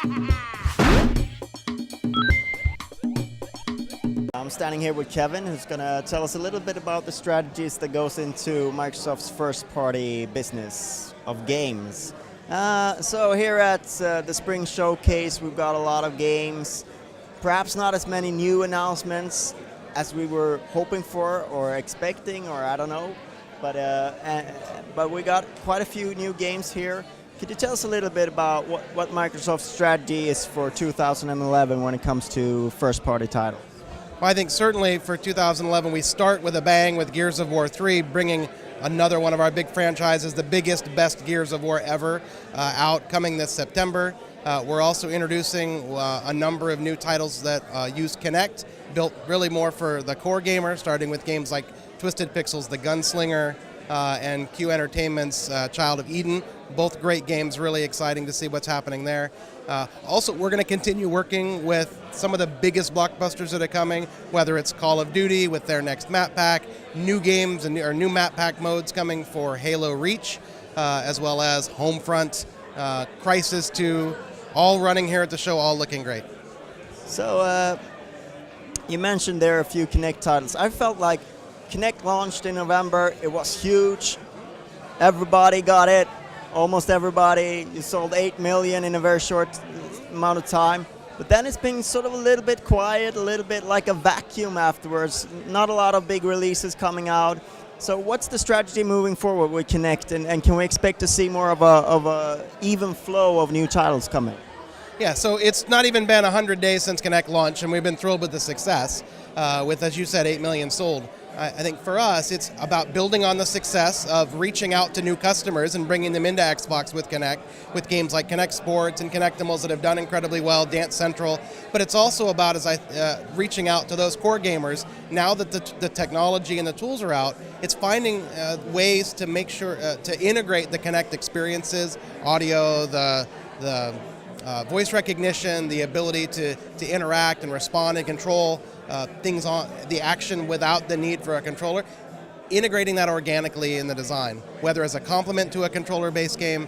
I'm standing here with Kevin, who's going to tell us a little bit about the strategies that goes into Microsoft's first-party business of games. So here at the Spring Showcase, we've got a lot of games, perhaps not as many new announcements as we were hoping for or expecting, or I don't know, but we got quite a few new games here. Could you tell us a little bit about what Microsoft's strategy is for 2011 when it comes to first-party titles? Well, I think certainly for 2011 we start with a bang with Gears of War 3, bringing another one of our big franchises, the biggest, best Gears of War ever, out coming this September. We're also introducing a number of new titles that use Kinect, built really more for the core gamer, starting with games like Twisted Pixels, The Gunslinger, and Q Entertainment's Child of Eden. Both great games, really exciting to see what's happening there. Also, we're going to continue working with some of the biggest blockbusters that are coming, whether it's Call of Duty with their next map pack, new games or new map pack modes coming for Halo Reach, as well as Homefront, Crysis 2, all running here at the show, all looking great. So, you mentioned there are a few Kinect titles. I felt like Kinect launched in November, it was huge, everybody got it, almost everybody. You sold 8 million in a very short amount of time, but then it's been sort of a little bit quiet, a little bit like a vacuum afterwards, not a lot of big releases coming out. So what's the strategy moving forward with Kinect, and can we expect to see more of a even flow of new titles coming? Yeah, so it's not even been 100 days since Kinect launched, and we've been thrilled with the success, with, as you said, 8 million sold. I think for us, it's about building on the success of reaching out to new customers and bringing them into Xbox with Kinect, with games like Kinect Sports and Kinectimals that have done incredibly well, Dance Central. But it's also about reaching out to those core gamers. Now that the technology and the tools are out, it's finding ways to make sure to integrate the Kinect experiences, audio, the voice recognition, the ability to interact and respond and control things on the action without the need for a controller, integrating that organically in the design, whether as a complement to a controller-based game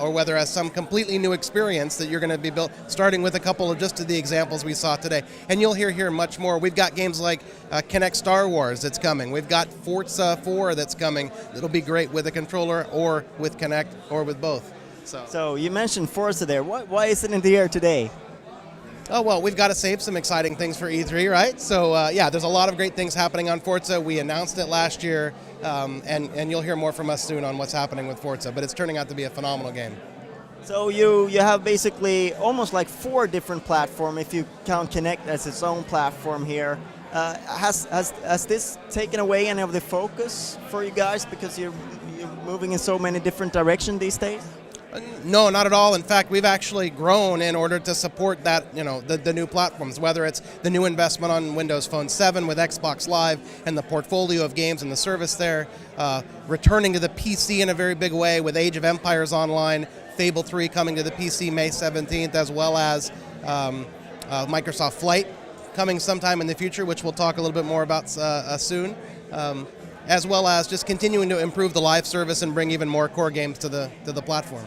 or whether as some completely new experience that you're going to be built, starting with a couple of just the examples we saw today. And you'll hear here much more. We've got games like Kinect Star Wars that's coming. We've got Forza 4 that's coming. That'll be great with a controller or with Kinect or with both. So you mentioned Forza there. Why isn't it here today? Oh, well, we've got to save some exciting things for E3, right? So, yeah, there's a lot of great things happening on Forza. We announced it last year, and you'll hear more from us soon on what's happening with Forza, but it's turning out to be a phenomenal game. So you have basically almost like 4 different platforms, if you count Kinect as its own platform here. Has this taken away any of the focus for you guys because you're moving in so many different directions these days? No, not at all. In fact, we've actually grown in order to support that, the new platforms, whether it's the new investment on Windows Phone 7 with Xbox Live and the portfolio of games and the service there, returning to the PC in a very big way with Age of Empires Online, Fable 3 coming to the PC May 17th, as well as Microsoft Flight coming sometime in the future, which we'll talk a little bit more about soon. As well as just continuing to improve the live service and bring even more core games to the platform.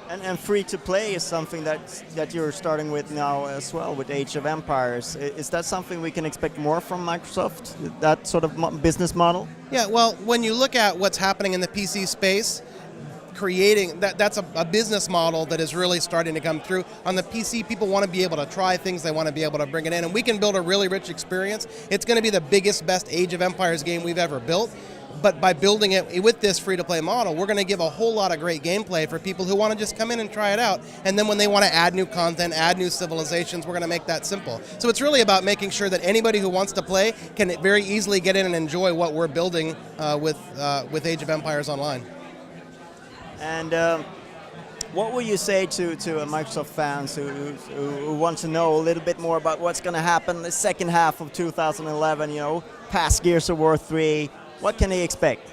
And free-to-play is something that you're starting with now as well with Age of Empires. Is that something we can expect more from Microsoft, that sort of business model? Yeah, well, when you look at what's happening in the PC space, creating that's a business model that is really starting to come through. On the PC, people want to be able to try things, they want to be able to bring it in, and we can build a really rich experience. It's going to be the biggest, best Age of Empires game we've ever built. But by building it with this free-to-play model, we're going to give a whole lot of great gameplay for people who want to just come in and try it out. And then when they want to add new content, add new civilizations, we're going to make that simple. So it's really about making sure that anybody who wants to play can very easily get in and enjoy what we're building with Age of Empires Online. And what will you say to Microsoft fans who want to know a little bit more about what's going to happen the second half of 2011, past Gears of War 3? What can they expect?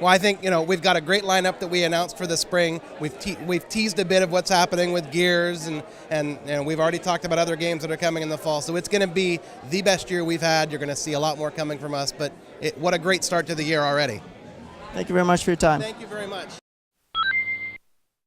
Well, I think we've got a great lineup that we announced for the spring. We've teased a bit of what's happening with Gears, and we've already talked about other games that are coming in the fall. So it's going to be the best year we've had. You're going to see a lot more coming from us, but what a great start to the year already. Thank you very much for your time. Thank you very much.